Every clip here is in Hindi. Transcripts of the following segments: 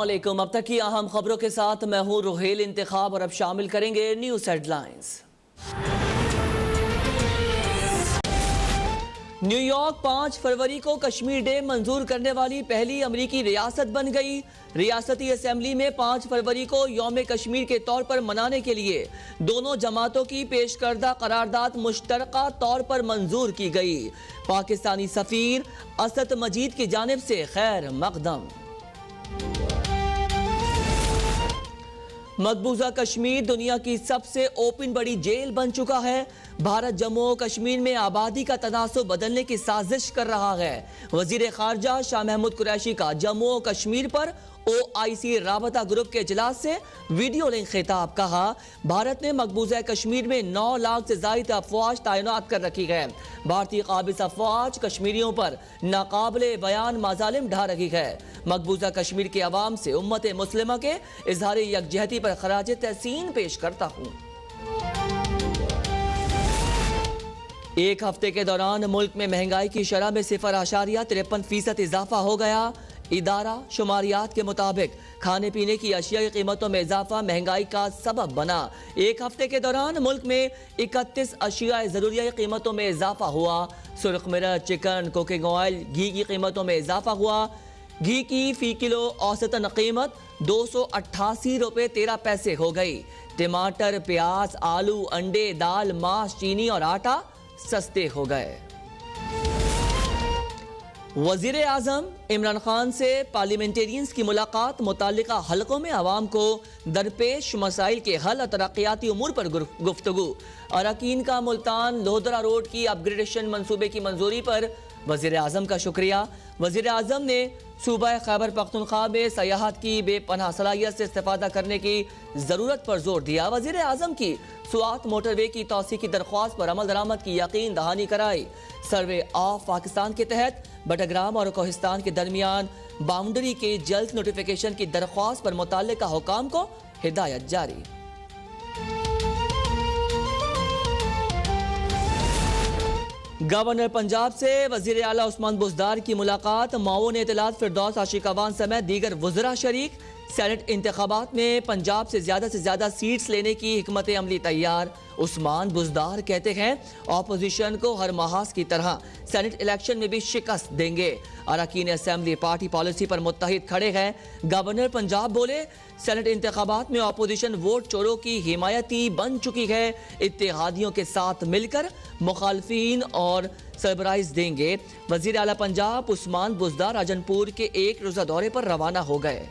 अस्सलामुअलैकुम। अब तक की अहम खबरों के साथ मैं हूं रुहेल इंतखाब और अब शामिल करेंगे न्यूज़ हेडलाइंस। न्यूयॉर्क 5 फरवरी को कश्मीर डे मंजूर करने वाली पहली अमरीकी रियासत बन गई। रियासती असेंबली में 5 फरवरी को यौम कश्मीर के तौर पर मनाने के लिए दोनों जमातों की पेश करदा करारदाद मुश्तरका तौर पर मंजूर की गई। पाकिस्तानी सफीर असद मजीद की जानिब से खैर मकदम। मकबूजा कश्मीर दुनिया की सबसे ओपन बड़ी जेल बन चुका है। भारत जम्मू और कश्मीर में आबादी का तनासुब बदलने की साजिश कर रहा है। वजीर खारजा शाह महमूद कुरैशी का जम्मू और कश्मीर पर OIC राबता ग्रुप के इजलास से वीडियो लिंक खिताब। कहा, भारत ने मकबूजा कश्मीर में 9 लाख से ज्यादा अफवाज तैनात कर रखी है। भारतीय काबिज अफवाज कश्मीरियों पर नाकाबिले बयान मजालिम ढा रही है। मकबूजा कश्मीर के अवाम से उम्मत मुस्लिमा के इजहार यकजहती पर खराज तहसीन पेश करता हूँ। एक हफ्ते के दौरान मुल्क में महंगाई की शरह में 0.53% इजाफा हो गया। इदारा शुमारियात के मुताबिक खाने पीने की अशिया की कीमतों में इजाफा महंगाई का सबब बना। एक हफ्ते के दौरान मुल्क में 31 अशिया ज़रूरिया की कीमतों में इजाफा हुआ। सुर्ख मिर्च, चिकन, कुकिंग ऑयल, घी की कीमतों में इजाफा हुआ। घी की फी किलो औसतन कीमत 288 रुपये 13 पैसे हो गई। टमाटर, प्याज, आलू, अंडे, दाल, मांस, चीनी और आटा सस्ते हो गए। वजीर आजम इमरान खान से पार्लियामेंटेरियंस की मुलाकात मुताल्लिका हलकों में आवाम को दरपेश मसाइल के हल और तरक्याती उमूर पर गुफ्तगू। अरकान का मुल्तान लोहदरा रोड की अपग्रेडेशन मंसूबे की मंजूरी पर वजीर आजम का शुक्रिया। वजीर आजम ने सूबा खैबर पख्तूनख्वा में सयाहत की बेपनाह सलाहियत से इस्तेफादा करने की जरूरत पर जोर दिया। वजीर आजम की सुआत मोटरवे की तौसी की दरख्वास्त पर अमल दरामद की यकीन दहानी कराई। सर्वे ऑफ पाकिस्तान के तहत बटग्राम और कोहिस्तान के दरमियान बाउंड्री के जल्द नोटिफिकेशन की दरख्वास्त पर मुताल्लिका हुकाम को हिदायत जारी। गवर्नर पंजाब से वजीर आला उस्मान बुज़दार की मुलाकात। माओन इत्तलात फिरदौस आशिकवान समेत दीगर वज़रा शरीक। सेनेट इंतखाबात में पंजाब से ज्यादा सीट्स लेने की हिकमत अमली तैयार। उस्मान बुज़दार कहते हैं ऑपोजिशन को हर महाज की तरह सेनेट इलेक्शन में भी शिकस्त देंगे। अरकान असेंबली पार्टी पॉलिसी पर मुत्तहिद खड़े हैं। गवर्नर पंजाब बोले, सेनेट इंतखाबात में ऑपोजिशन वोट चोरों की हिमायती बन चुकी है। इत्तेहादियों के साथ मिलकर मुखालफिन और सरबराइज देंगे। वजीर आला पंजाब उस्मान बुज़दार राजनपुर के एक रोजा दौरे पर रवाना हो गए।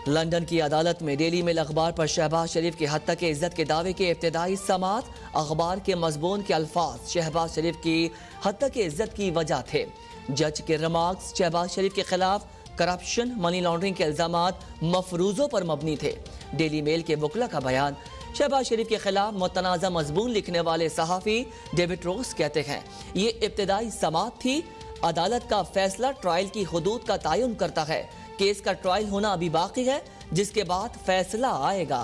लंदन की अदालत में डेली मेल अखबार पर शहबाज शरीफ की हत्या के इज्जत के दावे के इब्तिदाई समात। अखबार के मजमून के अल्फाज शहबाज शरीफ की हत्या के इज्जत की वजह थे। जज के रिमार्क्स शहबाज शरीफ के खिलाफ करप्शन, मनी लॉन्ड्रिंग के इल्जामात मफरूजों पर मबनी थे। डेली मेल के वकला का बयान। शहबाज शरीफ के खिलाफ मुतनाज़ा मजमून लिखने वाले सहाफ़ी डेविड रोस कहते हैं, ये इब्तिदाई समात थी। अदालत का फैसला ट्रायल की हुदूद का तयन करता है। केस का ट्रायल होना अभी बाकी है, जिसके बाद फैसला आएगा।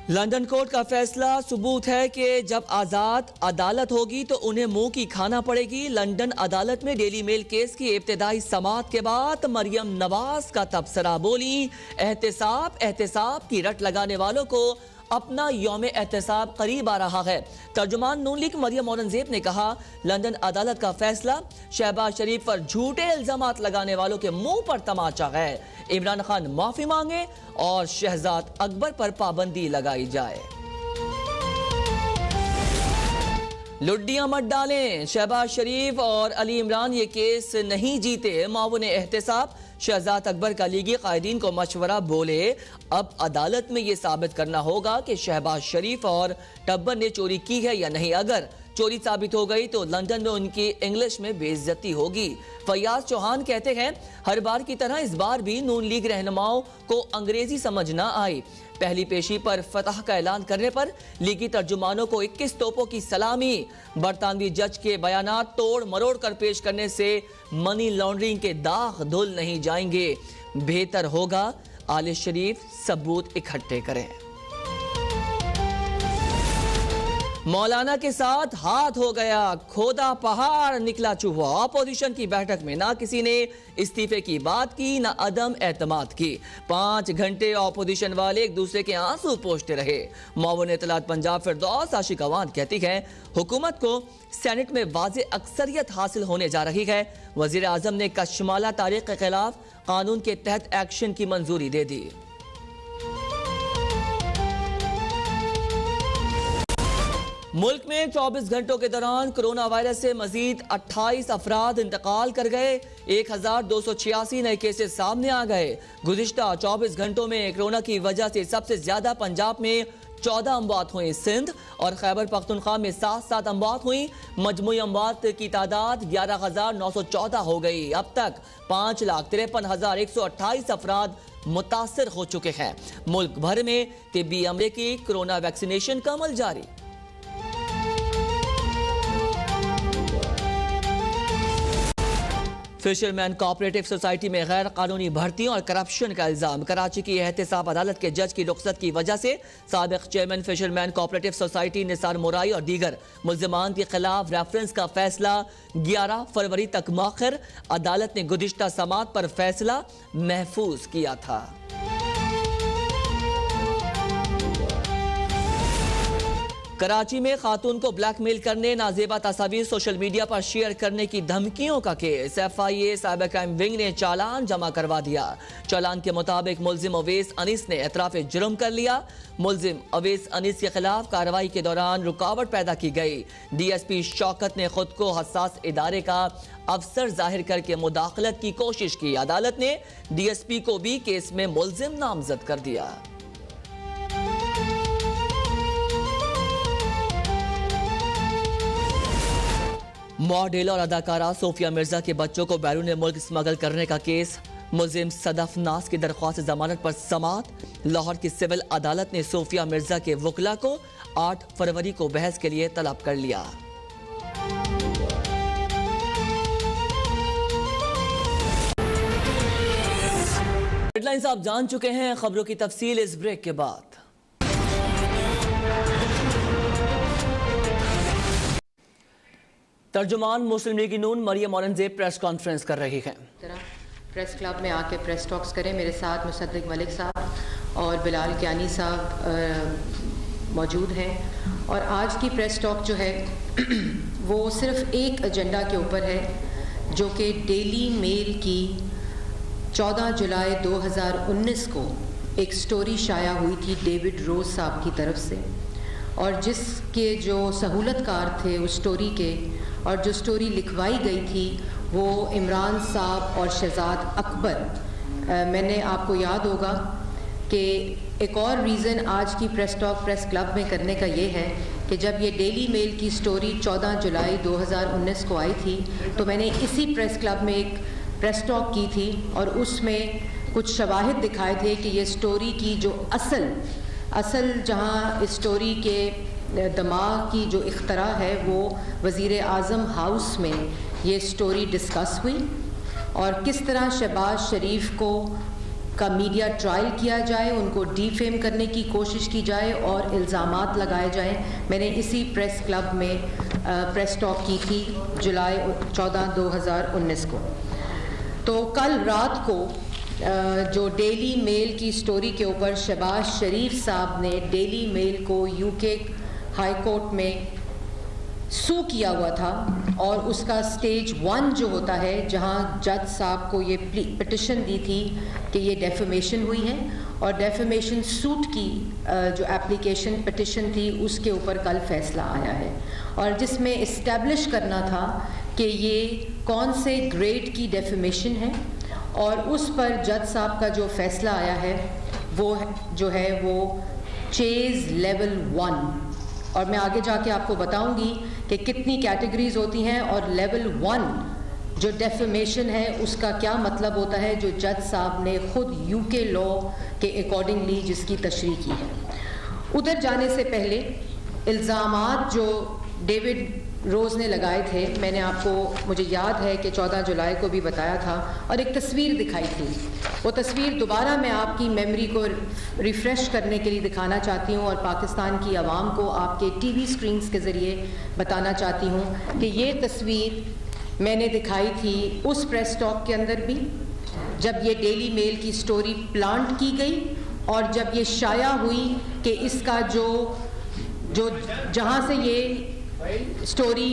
लंदन कोर्ट का फैसला सबूत है कि जब आजाद अदालत होगी तो उन्हें मुंह की खाना पड़ेगी। लंदन अदालत में डेली मेल केस की इब्तिदाई समात के बाद मरियम नवाज का तबसरा। बोली, एहतसाब की रट लगाने वालों को अपना यौम एहतसाब करीब आ रहा है। तर्जुमान नून लीग मरियम औरंगजेब ने कहा, लंदन अदालत का फैसला शहबाज शरीफ पर झूठे इल्जामात लगाने वालों के मुंह पर तमाचा है। इमरान खान माफी मांगे और शहजाद अकबर पर पाबंदी लगाई जाए। लुड्डियां मत डालें, शहबाज शरीफ और अली इमरान ये केस नहीं जीते। मावून एहतसाब शहजाद अकबर का लीगी कायदीन को मशवरा। बोले, अब अदालत में यह साबित करना होगा कि शहबाज शरीफ और टब्बर ने चोरी की है या नहीं। अगर चोरी साबित हो गई तो लंदन में उनकी इंग्लिश में बेइज्जती होगी। फयाज चौहान कहते हैं, हर बार की तरह इस बार भी नून लीग रहनुमाओं को अंग्रेजी समझ न आई। पहली पेशी पर फतह का ऐलान करने पर लीगी तर्जुमानों को 21 तोपों की सलामी। बरतानवी जज के बयानात तोड़ मरोड़ कर पेश करने से मनी लॉन्ड्रिंग के दाग धुल नहीं जाएंगे। बेहतर होगा आले शरीफ सबूत इकट्ठे करें। मौलाना के साथ हाथ हो गया, खोदा पहाड़ निकला चूहा। अपोजिशन की बैठक में ना किसी ने इस्तीफे की बात की, ना अदम एतमाद की। 5 घंटे अपोजिशन वाले एक दूसरे के आंसू पोंछते रहे। मुअव्विन इत्तलात पंजाब फिरदौस आशिक अवान कहती है, हुकूमत को सेनेट में वाज़े अक्सरियत हासिल होने जा रही है। वज़ीर आज़म ने कशमाला तारीख के खिलाफ कानून के तहत एक्शन की मंजूरी दे दी। मुल्क में 24 घंटों के दौरान कोरोना वायरस से मजीद 28 अफराद इंतकाल कर गए। 1286 नए केसेस सामने आ गए। गुज़िश्ता 24 घंटों में कोरोना की वजह से सबसे ज्यादा पंजाब में 14 अमवात हुई। सिंध और खैबर पख्तूनख्वा में 7 अमवात हुई। मजमूई अमवात की तादाद 11,914 हो गई। अब तक 5,53,128 अफराद मुतासर हो चुके हैं। मुल्क भर में तिब्बी अमले की कोरोना वैक्सीनेशन का अमल जारी। फिशरमैन कोऑपरेटिव सोसाइटी में गैर कानूनी भर्तियों और करप्शन का इल्जाम। कराची की एहतसाब अदालत के जज की रुख्सत की वजह से साबिक chairman fisherman cooperative society Nisar Murai और दीगर मुल्जिमान के खिलाफ रेफरेंस का फैसला 11 फरवरी तक मौखर। अदालत ने गुज़िश्ता समात पर फैसला महफूज किया था। कराची में खातून को ब्लैकमेल करने, नाजेबा तस्वीर सोशल मीडिया पर शेयर करने की धमकियों का case. FIA cyber crime wing ने चालान जमा करवा दिया। चालान के मुताबिक मुल्जिम अवैस अनीस ने एतराफ़ जुर्म कर लिया। मुल्जिम अवैस अनीस के खिलाफ कार्रवाई के दौरान रुकावट पैदा की गई। DSP शौकत ने खुद को हसास इदारे का अफसर जाहिर करके मुदाखलत की कोशिश की। अदालत ने DSP को भी केस में मुल्जिम नामजद कर दिया। मॉडल और अदाकारा सोफिया मिर्जा के बच्चों को बैरून मुल्क स्मगल करने का केस। मुल्जिम सदफ नास की दरख्वास्त जमानत पर समात। लाहौर की सिविल अदालत ने सोफिया मिर्जा के वकला को 8 फरवरी को बहस के लिए तलब कर लिया। हेडलाइंस आप जान चुके हैं, खबरों की तफसील इस ब्रेक के बाद। तर्जुमान मुस्लिम लीग नून मरियम औरंगजेब प्रेस कॉन्फ्रेंस कर रही हैं। प्रेस क्लब में आके प्रेस टॉक्स करें। मेरे साथ मुसद्दिक मलिक साहब और बिलाल कियानी साहब मौजूद हैं। और आज की प्रेस टॉक जो है वो सिर्फ एक एजेंडा के ऊपर है, जो कि डेली मेल की 14 जुलाई 2019 को एक स्टोरी शाया हुई थी डेविड रोज साहब की तरफ से, और जिसके जो सहूलतकार थे उस स्टोरी के, और जो स्टोरी लिखवाई गई थी वो इमरान साहब और शहजाद अकबर। मैंने आपको याद होगा कि एक और रीज़न आज की प्रेस टॉक प्रेस क्लब में करने का ये है कि जब ये डेली मेल की स्टोरी 14 जुलाई 2019 को आई थी तो मैंने इसी प्रेस क्लब में एक प्रेस टॉक की थी, और उसमें कुछ शवाहिद दिखाए थे कि ये स्टोरी की जो असल जहाँ इस स्टोरी के दिमाग की जो इख्तरा है वो वज़ीर आज़म हाउस में ये स्टोरी डिस्कस हुई, और किस तरह शहबाज शरीफ को का मीडिया ट्रायल किया जाए, उनको डीफेम करने की कोशिश की जाए और इल्ज़ामात लगाए जाएं। मैंने इसी प्रेस क्लब में प्रेस टॉक की थी जुलाई 14 2019 को। तो कल रात को जो डेली मेल की स्टोरी के ऊपर शहबाज शरीफ साहब ने डेली मेल को यूके हाई कोर्ट में सू किया हुआ था, और उसका स्टेज 1 जो होता है जहां जज साहब को ये पिटिशन दी थी कि ये डेफेमेशन हुई है, और डेफेमेशन सूट की जो एप्लीकेशन पिटिशन थी उसके ऊपर कल फैसला आया है, और जिसमें इस्टेब्लिश करना था कि ये कौन से ग्रेड की डेफेमेशन है, और उस पर जज साहब का जो फैसला आया है वो जो है वो चेज लेवल 1, और मैं आगे जाके आपको बताऊंगी कि कितनी कैटेगरीज होती हैं, और लेवल 1 जो डेफेमेशन है उसका क्या मतलब होता है, जो जज साहब ने खुद यूके लॉ के अकॉर्डिंगली जिसकी तशरीह की है। उधर जाने से पहले इल्ज़ामात जो डेविड रोज़ ने लगाए थे। मैंने आपको, मुझे याद है कि 14 जुलाई को भी बताया था और एक तस्वीर दिखाई थी। वो तस्वीर दोबारा मैं आपकी मेमोरी को रिफ़्रेश करने के लिए दिखाना चाहती हूँ और पाकिस्तान की आवाम को आपके टीवी स्क्रीन्स के ज़रिए बताना चाहती हूँ कि ये तस्वीर मैंने दिखाई थी उस प्रेस टॉक के अंदर भी, जब ये डेली मेल की स्टोरी प्लांट की गई और जब ये शाया हुई कि इसका जो जहाँ से ये स्टोरी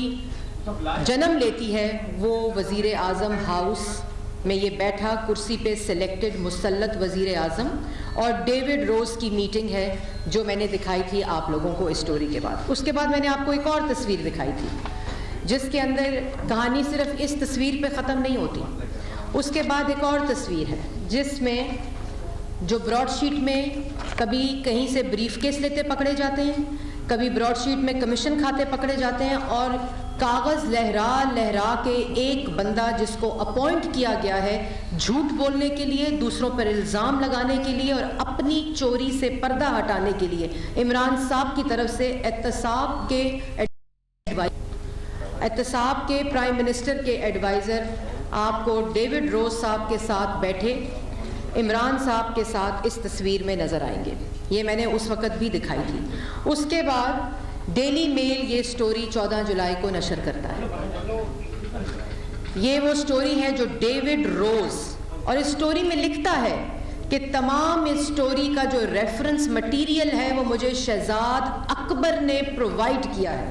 जन्म लेती है वो वज़ीर आज़म हाउस में ये बैठा कुर्सी पे सिलेक्टेड मुसल्लत वज़ीर आज़म और डेविड रोज़ की मीटिंग है जो मैंने दिखाई थी आप लोगों को इस स्टोरी के बाद। उसके बाद मैंने आपको एक और तस्वीर दिखाई थी जिसके अंदर कहानी सिर्फ इस तस्वीर पे ख़त्म नहीं होती। उसके बाद एक और तस्वीर है जिसमें जो ब्रॉडशीट में कभी कहीं से ब्रीफकेस लेते पकड़े जाते हैं, कभी ब्रॉडशीट में कमीशन खाते पकड़े जाते हैं और कागज़ लहरा लहरा के एक बंदा जिसको अपॉइंट किया गया है झूठ बोलने के लिए, दूसरों पर इल्ज़ाम लगाने के लिए और अपनी चोरी से पर्दा हटाने के लिए, इमरान साहब की तरफ से एहतसाब के प्राइम मिनिस्टर के एडवाइज़र आपको डेविड रोज़ साहब के साथ बैठे इमरान साहब के साथ इस तस्वीर में नज़र आएंगे। ये मैंने उस वक़्त भी दिखाई थी। उसके बाद डेली मेल ये स्टोरी 14 जुलाई को नशर करता है। ये वो स्टोरी है जो डेविड रोज़ और इस स्टोरी में लिखता है कि तमाम इस स्टोरी का जो रेफरेंस मटीरियल है वो मुझे शहजाद अकबर ने प्रोवाइड किया है।